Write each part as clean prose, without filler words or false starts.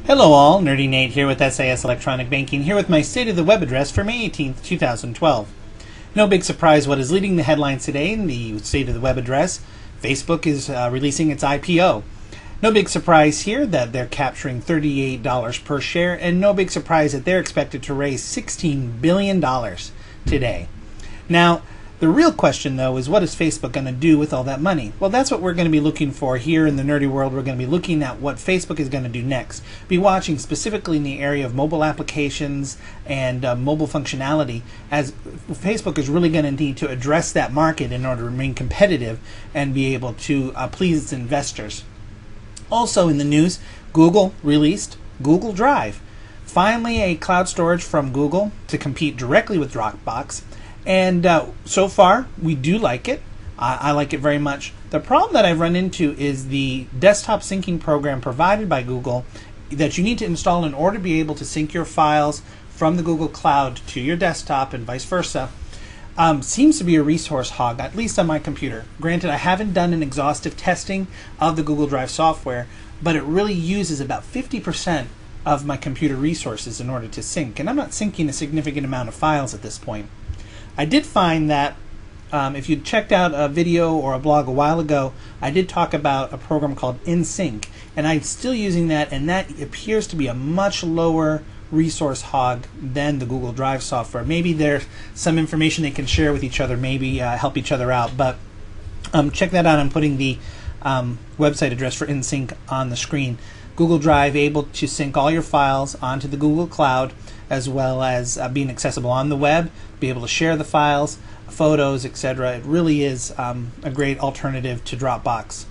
Hello all, Nerdy Nate here with SAS Electronic Banking, here with my State of the Web address for May 18th, 2012. No big surprise what is leading the headlines today in the State of the Web address. Facebook is releasing its IPO. No big surprise here that they're capturing $38 per share, and no big surprise that they're expected to raise $16 billion today. Now, the real question, though, is what is Facebook going to do with all that money? Well, that's what we're going to be looking for here in the nerdy world. We're going to be looking at what Facebook is going to do next. Be watching specifically in the area of mobile applications and mobile functionality, as Facebook is really going to need to address that market in order to remain competitive and be able to please its investors. Also in the news, Google released Google Drive. Finally, a cloud storage from Google to compete directly with Dropbox. And so far, we do like it. I like it very much. The problem that I've run into is the desktop syncing program provided by Google that you need to install in order to be able to sync your files from the Google Cloud to your desktop and vice versa. Seems to be a resource hog, at least on my computer. Granted, I haven't done an exhaustive testing of the Google Drive software, but it really uses about 50% of my computer resources in order to sync. And I'm not syncing a significant amount of files at this point. I did find that if you checked out a video or a blog a while ago, I did talk about a program called InSync, and I'm still using that, and that appears to be a much lower resource hog than the Google Drive software. Maybe there's some information they can share with each other, maybe help each other out, but check that out. I'm putting the website address for InSync on the screen. Google Drive able to sync all your files onto the Google Cloud, as well as being accessible on the web, be able to share the files, photos, etc. It really is a great alternative to Dropbox.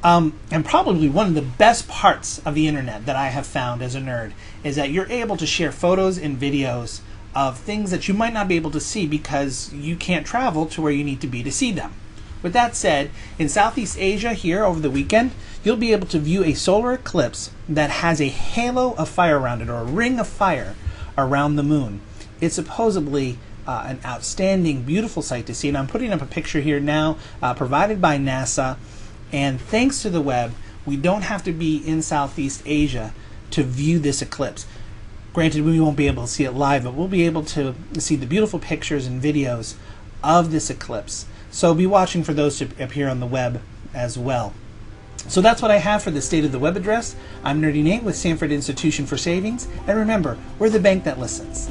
And probably one of the best parts of the internet that I have found as a nerd is that you're able to share photos and videos of things that you might not be able to see because you can't travel to where you need to be to see them. With that said, in Southeast Asia here over the weekend, you'll be able to view a solar eclipse that has a halo of fire around it, or a ring of fire around the moon. It's supposedly an outstanding, beautiful sight to see, and I'm putting up a picture here now provided by NASA, and thanks to the web, we don't have to be in Southeast Asia to view this eclipse. Granted, we won't be able to see it live, but we'll be able to see the beautiful pictures and videos of this eclipse. So be watching for those to appear on the web as well. So that's what I have for the State of the Web address. I'm Nerdy Nate with Sanford Institution for Savings, and remember, we're the bank that listens.